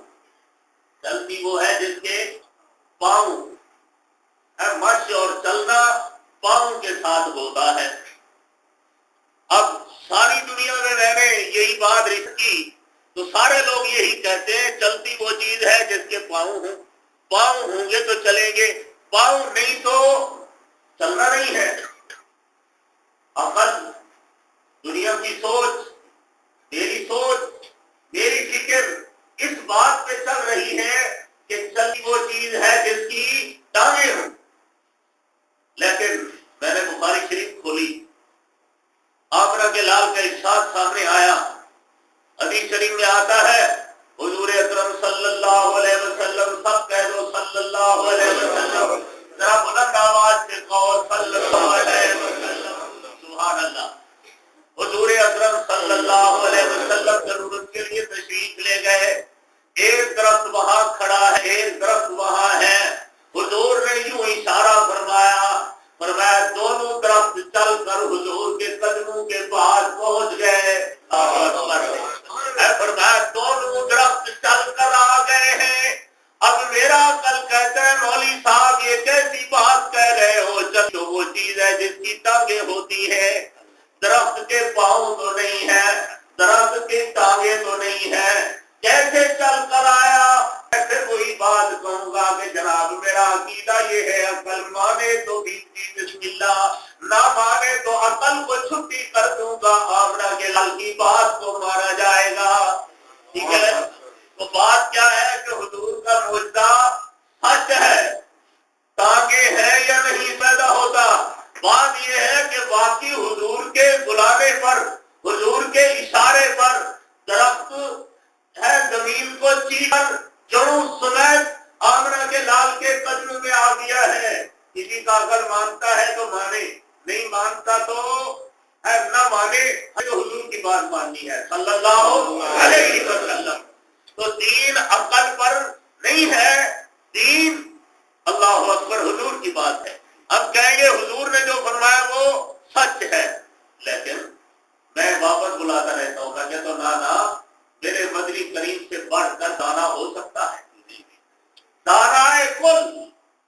چلتی وہ ہے جس کے پاؤں ہے۔ مشی اور چلنا پاؤں کے ساتھ ہوتا ہے۔ اب ساری دنیا میں میں نے یہی بات رکھی تو سارے لوگ یہی کہتے ہیں چلتی وہ چیز ہے جس کے پاؤں ہوں، پاؤں ہوں گے تو چلیں گے، پاؤں نہیں تو چلنا نہیں ہے۔ عقل، دنیا کی سوچ، میری سوچ، میری فکر اس بات پہ چل رہی ہے کہ چلتی وہ چیز ہے جس کی ٹانگیں ہوں۔ لیکن میں نے بخاری شریف کھولی، آمنہ کے لال کا ارشاد سامنے آیا۔ حدیث شریف میں آتا ہے حضور اکرم صلی اللہ علیہ وسلم، سب کہہ دو صلی اللہ علیہ وسلم، ذرا بلند آواز سے کہو صلی اللہ علیہ وسلم۔ سبحان اللہ۔ حضور اکرم صلی اللہ علیہ وسلم ضرورت کے لیے تشریف لے گئے، ایک درخت وہاں کھڑا ہے، ایک درخت وہاں ہے۔ حضور نے یوں اشارہ فرمایا دونوں درخت چل کر حضور کے قدموں کے پاس پہنچ گئے۔ فرمایا دونوں درخت چل کر آ گئے ہیں۔ اب میرا عقل کہتا ہے مولوی صاحب یہ کیسی بات کہہ رہے ہو، چلو وہ چیز ہے جس کی ٹانگیں ہوتی ہے، درخت کے پاؤں تو نہیں ہے، درخت کی ٹانگیں تو نہیں ہے، کیسے چل کر آیا؟ پھر وہی بات کہوں گا کہ جناب میرا عقیدہ یہ ہے، عقل مانے تو بھی بسم اللہ، نہ مانے تو عقل کو چھٹی کر دوں گا، آمنہ کے لال کی بات کو مانا جائے گا۔ ٹھیک ہے، تو بات کیا ہے کہ حضور کا معجزہ سچ ہے، ٹانگیں ہے یا نہیں پیدا ہوتا۔ بات یہ ہے کہ باقی حضور کے بلانے پر، حضور کے اشارے پر درخت ہے زمین کو چیر جڑوں سمیت آمنہ کے لال کے قدموں میں آ گیا ہے۔ کسی کا عقل مانتا ہے تو مانے، نہیں مانتا تو ہے نہ مانے، تو حضور کی بات ماننی ہے صلی اللہ علیہ وسلم۔ تو دین عقل پر نہیں ہے، دین اللہ اکبر حضور کی بات ہے۔ اب کہیں گے حضور نے جو فرمایا وہ سچ ہے، لیکن میں واپس بلاتا رہتا ہوں، میں کہتا ہوں نا میرے مدنی کریم سے بڑھ کر دانا ہو سکتا ہے؟ دانائے کل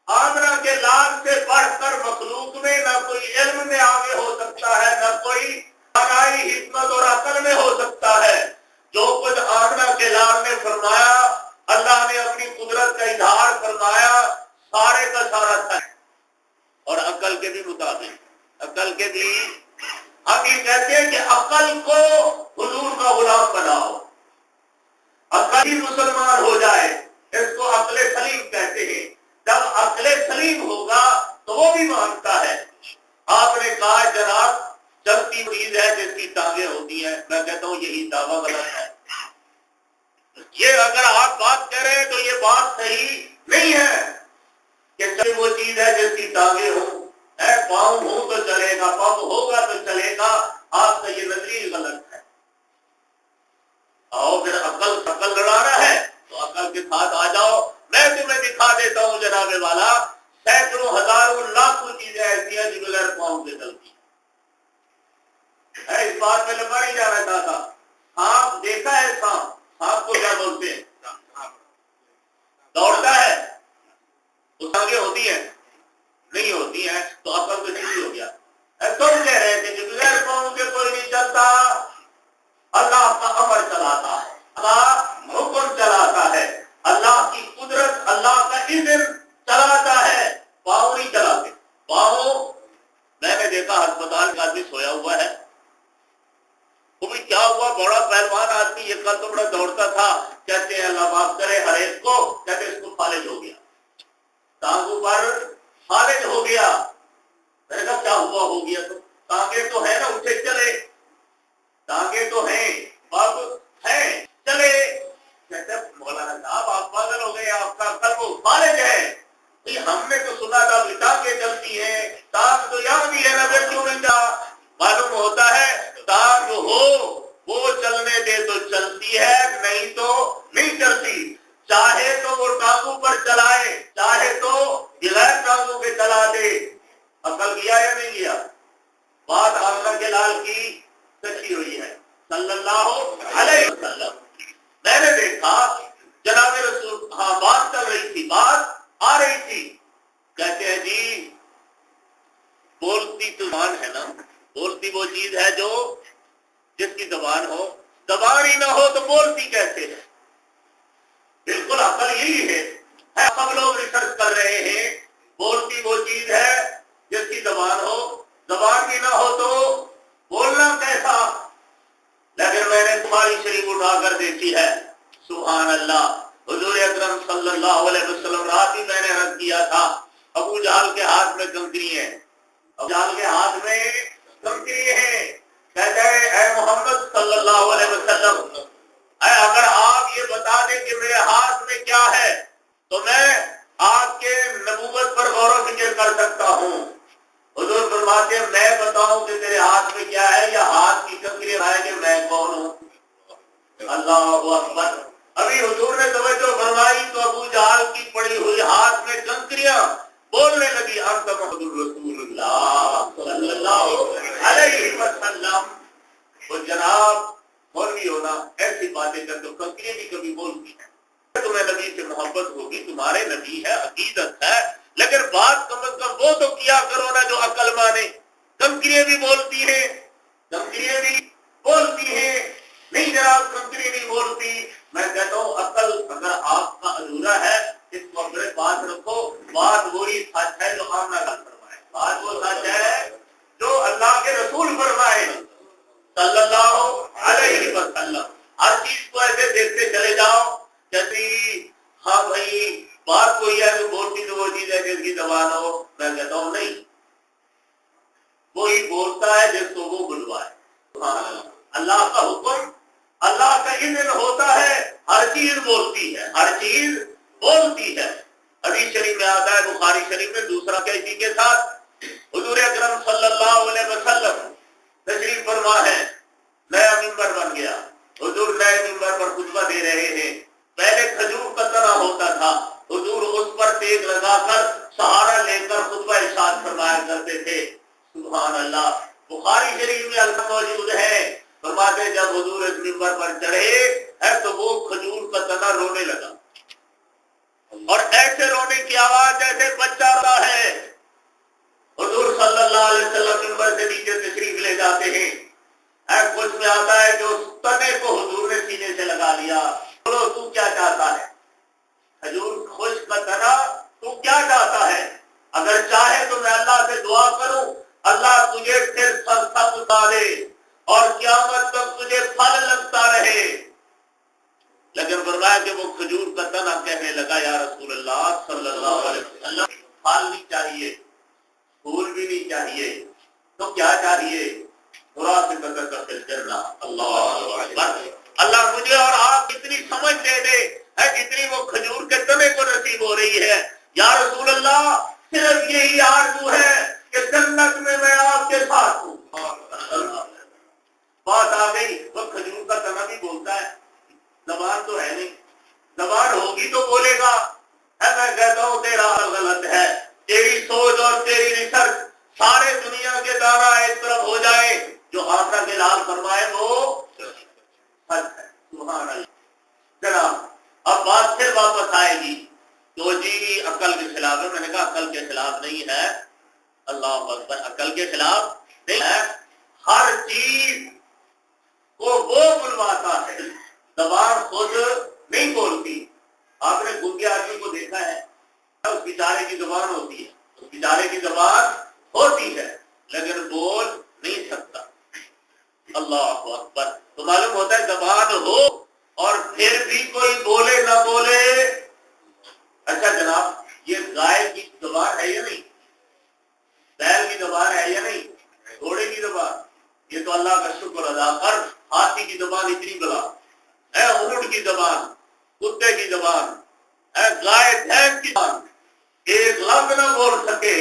آمنہ کے لال سے بڑھ کر مخلوق میں نہ کوئی علم میں آگے ہو سکتا ہے، نہ کوئی دانائی حکمت اور عقل میں ہو سکتا ہے۔ جو کچھ آمنہ کے لال نے فرمایا، اللہ نے اپنی قدرت کا اظہار فرمایا، سارے کا سارا تھا، اور عقل کے بھی مطابق، عقل کے بھی ہم یہ کہتے ہیں کہ عقل کو حضور کا غلام بناؤ، عقل ہی مسلمان ہو جائے، اس کو عقل سلیم کہتے ہیں۔ جب عقل سلیم ہوگا تو وہ بھی مانتا ہے۔ آپ نے کہا جناب چلتی چیز ہے جس کی ٹانگیں ہوتی ہیں، میں کہتا ہوں یہی دعویٰ غلط ہے۔ یہ اگر آپ بات کہہ رہے ہیں تو یہ بات صحیح نہیں ہے کہ وہ چیز ہے جس کی ٹانگیں ہوں، پاؤں ہوں تو چلے گا، پگ ہوگا تو چلے گا، آپ کا یہ نظریہ غلط ہے۔ آؤ پھر عقل لڑانا ہے تو عقل کے ساتھ آ جاؤ، میں تمہیں دکھا دیتا ہوں جناب والا، سینکڑوں ہزاروں لاکھوں چیزیں ایسی ہیں جو بغیر پاؤں کے چلتی ہیں۔ اس بات میں لمبا نہیں جانا چاہتا۔ سانپ دیکھا ہے، سانپ کو کیا بولتے ہیں؟ دوڑتا ہے، اس آگے ہوتی ہے نہیں ہوتی ہے، تو عقل تو نہیں ہو گیا۔ تم کہہ رہے تھے کہ بغیر پاؤں کے کوئی نہیں چلتا، اللہ کا امر چلاتا ہے، اللہ حکم چلاتا ہے، اللہ کی قدرت، اللہ کا اذن چلاتا ہے، پاؤں نہیں چلاتے۔ پاؤں میں نے دیکھا ہسپتال کا آدمی سویا ہوا ہے، وہ بھی کیا ہوا، بڑا پہلوان آدمی، یہ کل تو بڑا دوڑتا تھا، کہتے ہیں اللہ معاف کرے ہر ایک کو، کہتے اس کو فالج ہو گیا، ٹانگوں پر فالج ہو گیا۔ میں نے کہا کیا ہوا ہو گیا؟ تو ٹانگیں تو ہے نا، اٹھے چلے، ٹانگیں تو ہیں، پگ ہیں، چلے۔ کہتے مولانا صاحب آپ پاگل ہو گئے، آپ کا عقل وہ فالج ہے۔ ہم نے تو سنا تھا بھی ٹانگیں چلتی ہیں، ٹانگ تو یہاں بھی ہے نا، پھر کیوں نہیں جا؟ معلوم ہوتا ہے ٹانگ ہو وہ چلنے دے تو چلتی ہے، نہیں تو نہیں چلتی۔ چاہے تو وہ ٹانگوں پر چلائے، چاہے تو بغیر ٹانگوں کے چلا دے۔ عقل گیا یا نہیں گیا؟ بات آمنہ کے لال کی سچی ہوئی ہے صلی اللہ علیہ وسلم۔ میں نے دیکھا جناب رسول، ہاں بات چل رہی تھی، بات آ رہی تھی، کہتے ہیں جی بولتی زبان ہے نا، بولتی وہ چیز ہے جو جس کی زبان ہو، زبان ہی نہ ہو تو بولتی کیسے ہے؟ بالکل عقل یہی ہے۔ سب لوگ ریسرچ کر رہے ہیں، بولتی وہ چیز ہے جس کی زبان ہو، زبان بھی نہ ہو تو بولنا کیسا؟ لیکن میں نے بخاری شریف اٹھا کر دیکھی ہے، سبحان اللہ، حضور اکرم صلی اللہ علیہ وسلم، رات ہی میں نے عرض کیا تھا ابو جہل کے ہاتھ میں کنکری ہے، ابو جہل کے ہاتھ میں کنکری ہے، کہتے ہیں اے محمد صلی اللہ علیہ وسلم، اگر آپ یہ بتا دیں کہ میرے ہاتھ میں کیا ہے تو میں آپ کے نبوت پر غور و فکر کر سکتا ہوں۔ حضور فرماتے ہیں میں بتاؤں کہ تیرے ہاتھ میں کیا ہے، یا ہاتھ کی کنکری ہے کہ میں کون ہوں؟ اللہ اکبر۔ ابھی حضور نے توجہ فرمائی تو ابو جہل کی پڑی ہوئی ہاتھ میں کنکریاں بولنے لگی، انت محمد رسول اللہ صلی اللہ علیہ وسلم۔ وہ جناب مولوی ہونا ایسی باتیں کر تو کنکریاں بھی کبھی بولتی ہیں۔ تمہیں نبی سے محبت ہوگی، تمہارے نبی ہے، عقیدت ہے، لیکن بات کم از کم وہ تو کیا کرو نا جو عقل مانے۔ کنکریاں بھی بولتی ہیں، کنکریاں بھی بولتی ہیں، نہیں جناب کنکری نہیں بولتی۔ میں کہتا ہوں عقل اگر آپ کا ادھورا ہے اس کو اپنے پاس رکھو، بات وہی سچ ہے جو آمنہ کا فرمائے، بات وہ سچ ہے جو اللہ کے رسول فرمائے صلی اللہ علیہ وسلم۔ ہر چیز کو ایسے دیکھتے چلے جاؤ جیسے ہاں بھائی بات کوئی ہے جو بولتی تو وہ چیز ہے جس کی زبان ہو، میں کہتا ہوں نہیں، وہی بولتا ہے جس کو وہ بلوائے۔ اللہ کا حکم، اللہ کا اذن ہوتا ہے، ہر چیز بولتی ہے، ہر چیز بولتی ہے۔ حدیث شریف میں آتا ہے، بخاری شریف میں دوسرا کیسی کے ساتھ حضور اکرم صلی اللہ علیہ وسلم تشریف فرما ہے، نیا ممبر بن گیا، حضور نئے ممبر پر خطبہ دے رہے ہیں، پہلے کھجور کا تنا ہوتا تھا، حضور اس پر تیگ لگا کر سہارا لے کر خطبہ ارشاد فرمایا کرتے تھے۔ سبحان اللہ، بخاری شریف میں الفاظ موجود ہے، فرماتے جب حضور اس منبر پر چڑھے ہے تو وہ کھجور کا تنا رونے لگا، اور ایسے رونے کی آواز جیسے بچہ رو رہا ہے۔ حضور صلی اللہ علیہ وسلم منبر سے نیچے تشریف لے جاتے ہیں، کچھ میں آتا ہے کہ اس تنے کو حضور نے سینے سے لگا لیا۔ بولو تو کیا چاہتا ہے؟ کھجور خشک کا تنا، تو کیا چاہتا ہے؟ اگر چاہے تو میں اللہ سے دعا کروں، اللہ تجھے پھر سبز اتارے اور قیامت تک تجھے پھل لگتا رہے۔ لیکن فرمایا کہ وہ کھجور کا تنا کہنے لگا یا رسول اللہ صلی اللہ علیہ وسلم، پھل نہیں چاہیے، پھول بھی نہیں چاہیے، تو کیا چاہیے؟ اللہ مجھے اور آپ اتنی سمجھ دے دے ہے جتنی وہ کھجور کے تنے کو نصیب ہو رہی ہے۔ یا رسول اللہ، صرف یہی آرزو ہے کہ جنت میں میں آپ کے ساتھ ہوں۔ بات آ گئی، وہ کھجور کا تنا بھی بولتا ہے، زبان تو ہے نہیں، زبان ہوگی تو بولے گا۔ میں کہتا ہوں تیرا حال غلط ہے، تیری سوچ اور تیری ریسرچ سارے دنیا کے دانا ایک طرف ہو جائے، جو آخرت کے لال فرمائے وہ سچ ہے۔ سبحان اللہ۔ جناب اب بات پھر واپس آئے گی تو جی عقل کے خلاف ہے۔ میں نے کہا عقل کے خلاف نہیں ہے، اللہ اکبر، عقل کے خلاف نہیں ہے۔ ہر چیز کو وہ بلواتا ہے، زبان خود نہیں بولتی۔ آپ نے گنگے آدمی کو دیکھا ہے، اس بیچارے کی زبان ہوتی ہے، اس بیچارے کی زبان ہوتی ہے لیکن بول نہیں سکتا۔ اللہ اکبر۔ تو معلوم ہوتا ہے زبان ہو اور پھر بھی کوئی بولے نہ بولے۔ اچھا جناب، یہ گائے کی زبان ہے یا نہیں؟ بیل کی زبان ہے یا نہیں؟ گھوڑے کی زبان؟ یہ تو اللہ کا شکر ادا کر، ہاتھی کی زبان اتنی بلا ہے، اونٹ کی زبان، کتے کی زبان ہے، گائے بھینس کی زبان ایک لفظ نہ بول سکے،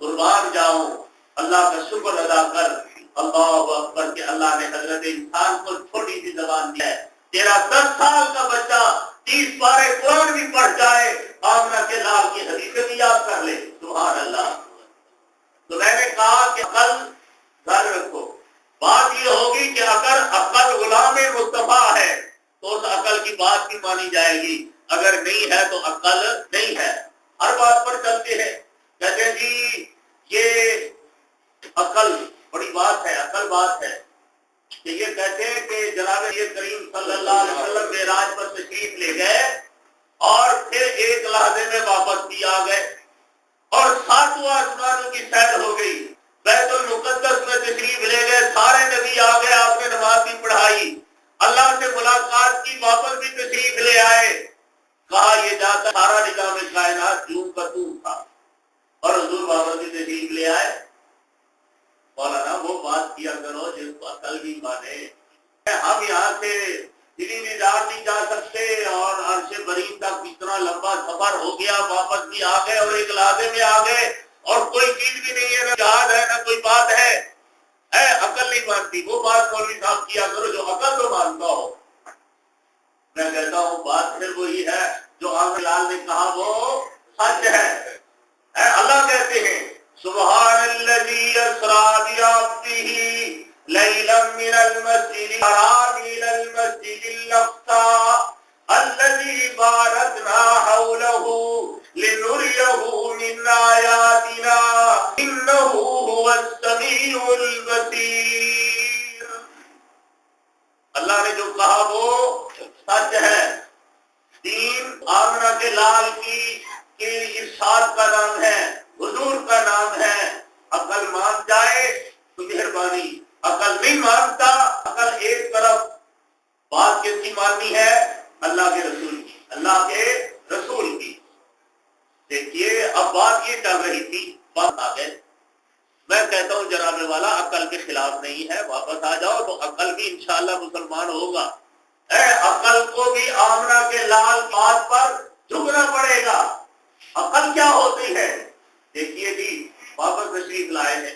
قربان جاؤں، اللہ کا شکر ادا کر۔ اللہ اکبر کہ اللہ نے حضرت انسان کو چھوٹی سی زبان دی ہے۔ تیرا 10 سال کا بچہ 30 پارے قرآن بھی پڑھ جائے، آمنہ کے لال کی حدیثیں بھی یاد کر لے۔ سبحان اللہ۔ تو میں نے کہا کہ عقل گھر رکھو۔ بات یہ ہوگی کہ اگر عقل غلام مصطفیٰ ہے تو اس عقل کی بات بھی مانی جائے گی، اگر نہیں ہے تو عقل نہیں ہے۔ ہر بات پر چلتے ہیں، کہتے ہیں جی یہ عقل بڑی بات ہے، عقل بات ہے کہ یہ کہتے ہیں کہ جناب یہ کریم صلی اللہ علیہ وسلم معراج پر تشریف لے گئے اور پھر ایک لحظے میں واپس بھی آ گئے اور 7 آسمانوں کی سیر ہو گئی، بیت المقدس میں تشریف لے گئے، سارے نبی آ گئے، آپ نے نماز بھی پڑھائی، اللہ سے ملاقات کی، واپس بھی تشریف لے آئے۔ کہا یہ جاتا سارا نظام کائنات جوں کا توں تھا، اور حضور واپس بھی تشریف لے آئے۔ مولانا وہ بات کیا کرو جس کو عقل بھی مانے۔ ہم یہاں سے دلی نظام نہیں جا سکتے اور عرش برین تک اتنا لمبا سفر ہو گیا، واپس بھی آ گئے اور ایک لحظے میں آ گئے اور کوئی چیز بھی نہیں ہے، نہ جہاز ہے نہ کوئی بات ہے، عقل نہیں مانتی۔ وہ بات مولوی صاحب کیا کرو جو عقل تو مانتا ہو۔ میں کہتا ہوں بات پھر وہی ہے جو آمر لال نے کہا وہ سچ ہے۔ اللہ کہتے ہیں سبحان الذی اسری بعبدہ لیلا من المسجد الحرام الى المسجد الاقصى الذي باركنا حوله لنريه من آياتنا انه هو السميع البصير۔ اللہ نے جو کہا وہ سچ ہے۔ دین آمنہ کے لال کی ارشاد کا نام ہے، حضور کا نام ہے۔ عقل مان جائے تو مہربانی، عقل نہیں مانتا، عقل ایک طرف بات کس کی ماننی ہے؟ اللہ کے رسول کی، اللہ کے رسول کی۔ دیکھیے اب بات یہ چل رہی تھی، بات آ گئے۔ میں کہتا ہوں جناب والا عقل کے خلاف نہیں ہے، واپس آ جاؤ تو عقل بھی انشاءاللہ مسلمان ہوگا۔ عقل کو بھی آمنہ کے لال بات پر جھکنا پڑے گا۔ عقل کیا ہوتی ہے؟ دیکھیے جی واپس تشریف لائے ہیں،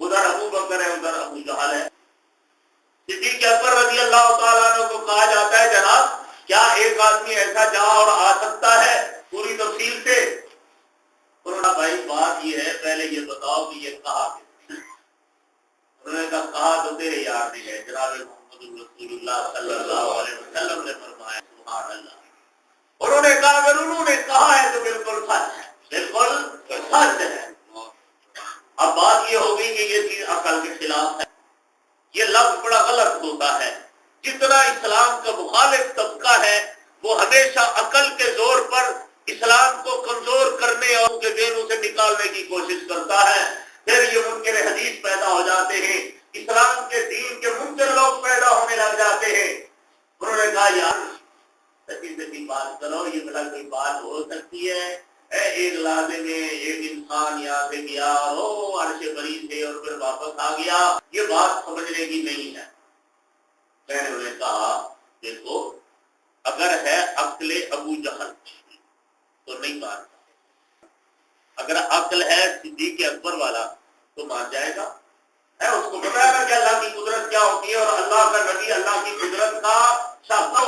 ادھر ابو بکر ہے، ادھر ابو جہل ہے۔ صدیق اکبر رضی اللہ تعالیٰ عنہ کو کہا جاتا ہے جناب کیا صلی اللہ علیہ وسلم نے فرمایا سبحان اللہ. انہوں نے کہا اگر انہوں نے کہا ہے تو بالکل سچ ہے, بالکل سچ ہے. اب بات یہ ہوگی کہ یہ چیز عقل کے خلاف ہے. یہ لفظ بڑا غلط ہوتا ہے. جتنا اسلام کا مخالف طبقہ ہے وہ ہمیشہ عقل کے زور پر اسلام کو کمزور کرنے اور کے دینوں سے نکالنے کی کوشش کرتا ہے. پھر یہ منکر حدیث پیدا ہو جاتے ہیں, اسلام کے دین کے منکر لوگ پیدا ہونے لگ جاتے ہیں. انہوں نے کہا یار سچی بات کرو, یہ بڑا کوئی بات ہو سکتی ہے؟ ایک لازم ہے, ایک انسان یہاں سے گیا اور عرش بری سے اور پھر واپس آ گیا, یہ بات سمجھنے کی نہیں ہے. میں نے انہیں کہا دیکھو اگر ہے عقل ابو جہل تو نہیں مان, اگر عقل ہے صدیق اکبر والا تو مان جائے گا. ہے اس کو بتایا گا کہ اللہ کی قدرت کیا ہوتی ہے اور اللہ کا نبی اللہ کی قدرت کا شاہکار